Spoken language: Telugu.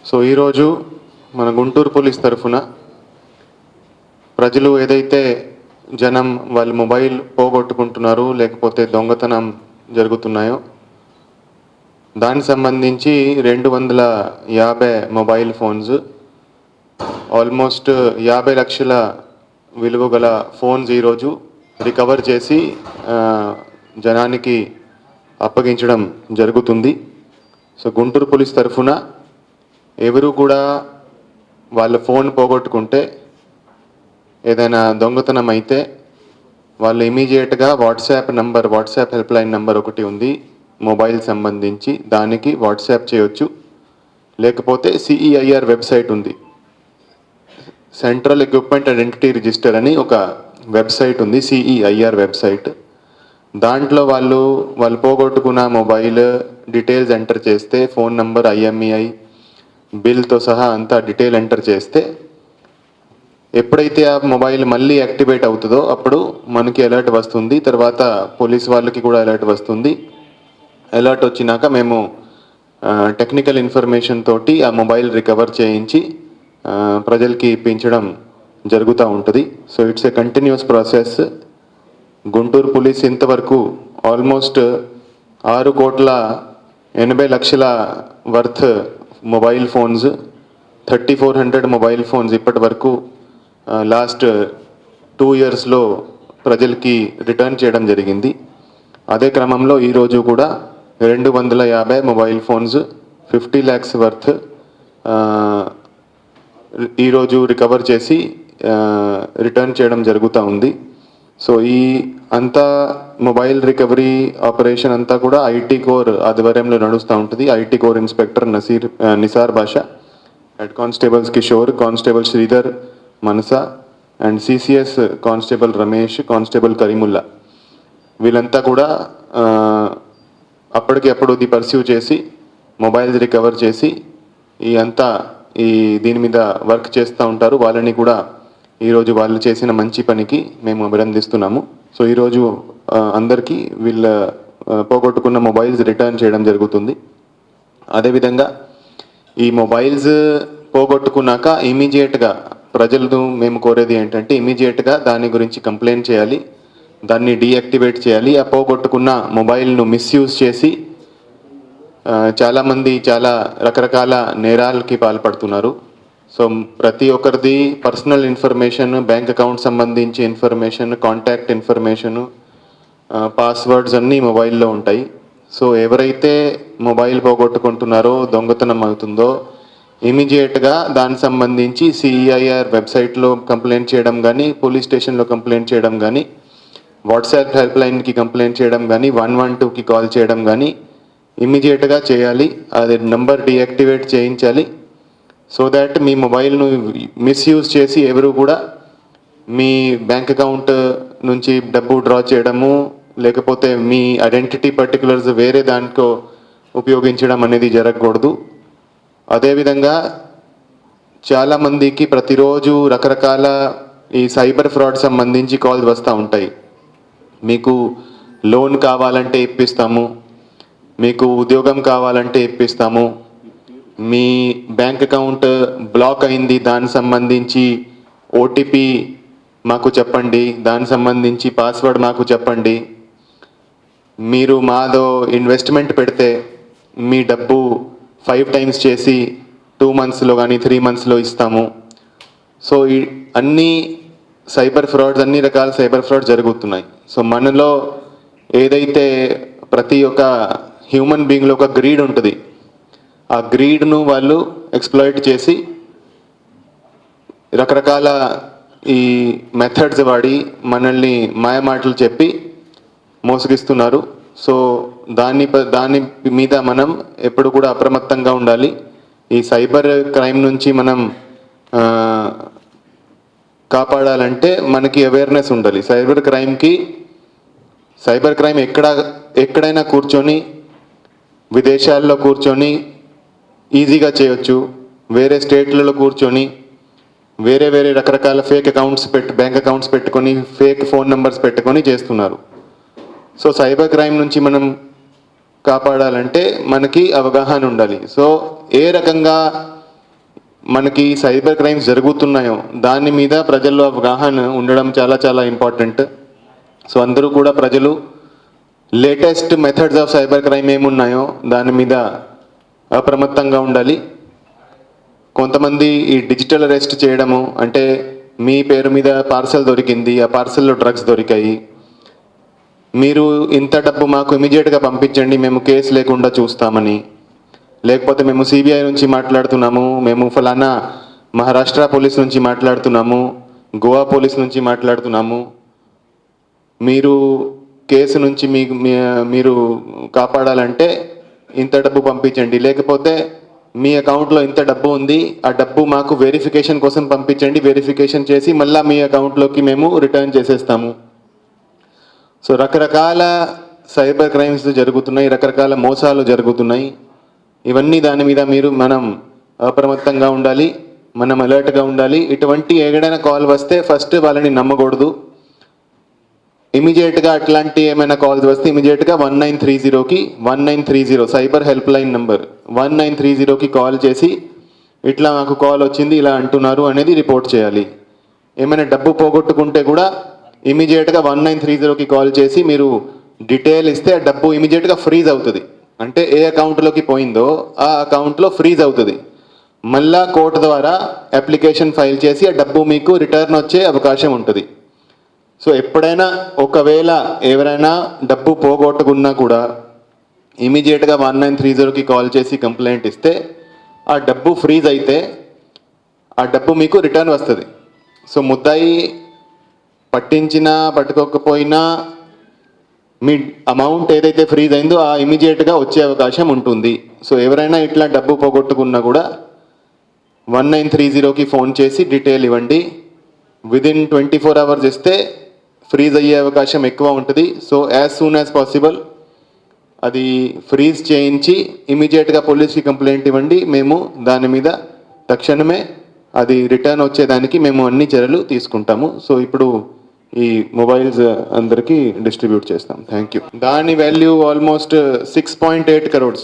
సో ఈరోజు మన గుంటూరు పోలీస్ తరఫున ప్రజలు ఏదైతే జనం వాళ్ళ మొబైల్ పోగొట్టుకుంటున్నారు లేకపోతే దొంగతనం జరుగుతున్నాయో దానికి సంబంధించి 250 మొబైల్ ఫోన్స్ ఆల్మోస్ట్ 50 లక్షల విలువ గల ఫోన్స్ ఈరోజు రికవర్ చేసి జనానికి అప్పగించడం జరుగుతుంది. సో గుంటూరు పోలీస్ తరఫున ఎవరు కూడా వాళ్ళ ఫోన్ పోగొట్టుకుంటే ఏదైనా దొంగతనం అయితే వాళ్ళు ఇమీడియట్గా వాట్సాప్ హెల్ప్ లైన్ నెంబర్ ఒకటి ఉంది మొబైల్ సంబంధించి, దానికి వాట్సాప్ చేయొచ్చు. లేకపోతే CEIR వెబ్సైట్ ఉంది, సెంట్రల్ ఎక్విప్మెంట్ ఐడెంటిటీ రిజిస్టర్ అని ఒక వెబ్సైట్ ఉంది, CEIR వెబ్సైట్. దాంట్లో వాళ్ళు పోగొట్టుకున్న మొబైల్ డీటెయిల్స్ ఎంటర్ చేస్తే ఫోన్ నంబర్, IMEI బిల్తో సహా అంతా డీటెయిల్ ఎంటర్ చేస్తే ఎప్పుడైతే ఆ మొబైల్ మళ్ళీ యాక్టివేట్ అవుతుందో అప్పుడు మనకి అలర్ట్ వస్తుంది. తర్వాత పోలీస్ వాళ్ళకి కూడా అలర్ట్ వస్తుంది. అలర్ట్ వచ్చినాక మేము టెక్నికల్ ఇన్ఫర్మేషన్ తోటి ఆ మొబైల్ రికవర్ చేయించి ప్రజలకి ఇప్పించడం జరుగుతూ ఉంటుంది. So it's a continuous process. Guntur police ఇంతవరకు almost 6,80,00,000 worth mobile phones, 3,400 mobile phones ఇప్పటి వరకు లాస్ట్ 2 ఇయర్స్లో ప్రజలకి రిటర్న్ చేయడం జరిగింది. అదే క్రమంలో ఈరోజు కూడా 250 మొబైల్ ఫోన్స్ 50 lakhs వర్త్ ఈరోజు రికవర్ చేసి రిటర్న్ చేయడం జరుగుతూ ఉంది. సో ఈ అంతా మొబైల్ రికవరీ ఆపరేషన్ అంతా కూడా IT కోర్ ఆధ్వర్యంలో నడుస్తూ ఉంటుంది. IT core inspector Nisar Basha, head constables Kishore, constable Sridhar Manasa and CCS constable Ramesh, constable Karimullah, వీళ్ళంతా కూడా అప్పటికప్పుడు పర్స్యూ చేసి మొబైల్స్ రికవర్ చేసి దీని మీద వర్క్ చేస్తూ ఉంటారు. వాళ్ళని కూడా ఈరోజు వాళ్ళు చేసిన మంచి పనికి మేము అభినందిస్తున్నాము. సో ఈరోజు అందరికీ వీళ్ళ పోగొట్టుకున్న మొబైల్స్ రిటర్న్ చేయడం జరుగుతుంది. అదేవిధంగా ఈ మొబైల్స్ పోగొట్టుకున్నాక ఇమీడియట్గా ప్రజలను మేము కోరేది ఏంటంటే ఇమీడియట్గా దాని గురించి కంప్లైంట్ చేయాలి, దాన్ని డీయాక్టివేట్ చేయాలి. ఆ పోగొట్టుకున్న మొబైల్ను మిస్యూజ్ చేసి చాలామంది చాలా రకరకాల నేరాలకి పాల్పడుతున్నారు. సో ప్రతి ఒక్కరిది పర్సనల్ ఇన్ఫర్మేషన్, బ్యాంక్ అకౌంట్ సంబంధించి ఇన్ఫర్మేషన్, కాంటాక్ట్ ఇన్ఫర్మేషను, పాస్వర్డ్స్ అన్నీ మొబైల్లో ఉంటాయి. సో ఎవరైతే మొబైల్ పోగొట్టుకుంటున్నారో, దొంగతనం అవుతుందో ఇమీడియట్గా దానికి సంబంధించి CEIR వెబ్సైట్లో కంప్లైంట్ చేయడం కానీ, పోలీస్ స్టేషన్లో కంప్లైంట్ చేయడం కానీ, వాట్సాప్ హెల్ప్ లైన్కి కంప్లైంట్ చేయడం కానీ, 112కి కాల్ చేయడం కానీ ఇమీడియట్గా చేయాలి. అది నంబర్ డీయాక్టివేట్ చేయించాలి. సో దాట్ మీ మొబైల్ను మిస్యూజ్ చేసి ఎవరు కూడా మీ బ్యాంక్ అకౌంట్ నుంచి డబ్బు డ్రా చేయడము లేకపోతే మీ ఐడెంటిటీ పర్టికులర్స్ వేరే దాంట్లో ఉపయోగించడం అనేది జరగకూడదు. అదేవిధంగా చాలామందికి ప్రతిరోజు రకరకాల ఈ సైబర్ ఫ్రాడ్ సంబంధించి కాల్స్ వస్తూ ఉంటాయి. మీకు లోన్ కావాలంటే ఇప్పిస్తాము, మీకు ఉద్యోగం కావాలంటే ఇప్పిస్తాము, మీ బ్యాంక్ అకౌంట్ బ్లాక్ అయింది దానికి సంబంధించి OTP మాకు చెప్పండి, దానికి సంబంధించి పాస్వర్డ్ మాకు చెప్పండి, మీరు మాదో ఇన్వెస్ట్మెంట్ పెడితే మీ డబ్బు 5 times చేసి 2 monthsలో కానీ 3 monthsలో ఇస్తాము. సో అన్ని సైబర్ ఫ్రాడ్స్, అన్ని రకాల సైబర్ ఫ్రాడ్ జరుగుతున్నాయి. సో మనలో ఏదైతే ప్రతి ఒక్క హ్యూమన్ బీయింగ్లో ఒక గ్రీడ్ ఉంటుంది, ఆ గ్రీడ్ను వాళ్ళు ఎక్స్ప్లాయిట్ చేసి రకరకాల ఈ మెథడ్స్ వాడి మనల్ని మాయమాటలు చెప్పి మోసగిస్తున్నారు. సో దాని మీద మనం ఎప్పుడు కూడా అప్రమత్తంగా ఉండాలి. ఈ సైబర్ క్రైమ్ నుంచి మనం కాపాడాలంటే మనకి అవేర్నెస్ ఉండాలి. సైబర్ క్రైమ్ ఎక్కడైనా కూర్చొని, విదేశాల్లో కూర్చొని ఈజీగా చేయొచ్చు, వేరే స్టేట్లలో కూర్చొని వేరే రకరకాల ఫేక్ అకౌంట్స్ బ్యాంక్ అకౌంట్స్ పెట్టుకొని ఫేక్ ఫోన్ నెంబర్స్ పెట్టుకొని చేస్తున్నారు. సో సైబర్ క్రైమ్ నుంచి మనం కాపాడాలంటే మనకి అవగాహన ఉండాలి. సో ఏ రకంగా మనకి సైబర్ క్రైమ్స్ జరుగుతున్నాయో దాని మీద ప్రజల్లో అవగాహన ఉండడం చాలా చాలా ఇంపార్టెంట్. సో అందరూ కూడా ప్రజలు latest methods of cyber crime ఏమున్నాయో దాని మీద అప్రమత్తంగా ఉండాలి. కొంతమంది ఈ డిజిటల్ అరెస్ట్ చేయడము అంటే మీ పేరు మీద పార్సల్ దొరికింది, ఆ పార్సల్లో డ్రగ్స్ దొరికాయి, మీరు ఇంత డబ్బు మాకు ఇమీడియట్గా పంపించండి మేము కేసు లేకుండా చూస్తామని, లేకపోతే మేము సిబిఐ నుంచి మాట్లాడుతున్నాము, మేము ఫలానా మహారాష్ట్ర పోలీస్ నుంచి మాట్లాడుతున్నాము, గోవా పోలీస్ నుంచి మాట్లాడుతున్నాము, మీరు కేసు నుంచి మీరు కాపాడాలంటే ఇంత డబ్బు పంపించండి, లేకపోతే మీ అకౌంట్లో ఇంత డబ్బు ఉంది ఆ డబ్బు మాకు వెరిఫికేషన్ కోసం పంపించండి, వెరిఫికేషన్ చేసి మళ్ళీ మీ అకౌంట్లోకి మేము రిటర్న్ చేసేస్తాము. సో రకరకాల సైబర్ క్రైమ్స్ జరుగుతున్నాయి, రకరకాల మోసాలు జరుగుతున్నాయి. ఇవన్నీ దాని మీద మనం అప్రమత్తంగా ఉండాలి, మనం అలర్ట్గా ఉండాలి. ఇటువంటి ఏదైనా కాల్ వస్తే ఫస్ట్ వాళ్ళని నమ్మకూడదు. ఇమీడియట్గా అట్లాంటి ఏమైనా కాల్స్ వస్తే ఇమీడియట్గా 1930 సైబర్ హెల్ప్ లైన్ నెంబర్ 1930కి కాల్ చేసి ఇట్లా మాకు కాల్ వచ్చింది ఇలా అంటున్నారు అనేది రిపోర్ట్ చేయాలి. ఏమైనా డబ్బు పోగొట్టుకుంటే కూడా ఇమీడియట్గా 1930కి కాల్ చేసి మీరు డీటెయిల్ ఇస్తే ఆ డబ్బు ఇమీడియట్గా ఫ్రీజ్ అవుతుంది. అంటే ఏ అకౌంట్లోకి పోయిందో ఆ అకౌంట్లో ఫ్రీజ్ అవుతుంది. మళ్ళా కోర్టు ద్వారా అప్లికేషన్ ఫైల్ చేసి ఆ డబ్బు మీకు రిటర్న్ వచ్చే అవకాశం ఉంటుంది. సో ఎప్పుడైనా ఒకవేళ ఎవరైనా డబ్బు పోగొట్టుకున్నా కూడా ఇమీడియట్గా 1930కి కాల్ చేసి కంప్లైంట్ ఇస్తే ఆ డబ్బు ఫ్రీజ్ అయితే ఆ డబ్బు మీకు రిటర్న్ వస్తుంది. సో ముద్దాయి పట్టించినా పట్టుకోకపోయినా మీ అమౌంట్ ఏదైతే ఫ్రీజ్ అయిందో ఆ ఇమీడియట్గా వచ్చే అవకాశం ఉంటుంది. సో ఎవరైనా ఇట్లా డబ్బు పోగొట్టుకున్నా కూడా 1930కి ఫోన్ చేసి డీటెయిల్ ఇవ్వండి. విదిన్ 24 hours ఇస్తే ఫ్రీజ్ అయ్యే అవకాశం ఎక్కువ ఉంటుంది. So as soon as possible అది ఫ్రీజ్ చేయించి ఇమీడియట్గా పోలీస్కి కంప్లైంట్ ఇవ్వండి. మేము దాని మీద తక్షణమే అది రిటర్న్ వచ్చేదానికి మేము అన్ని చర్యలు తీసుకుంటాము. సో ఇప్పుడు ఈ మొబైల్స్ అందరికీ డిస్ట్రిబ్యూట్ చేస్తాం. Thank you. దాని వాల్యూ ఆల్మోస్ట్ 6.8 crores.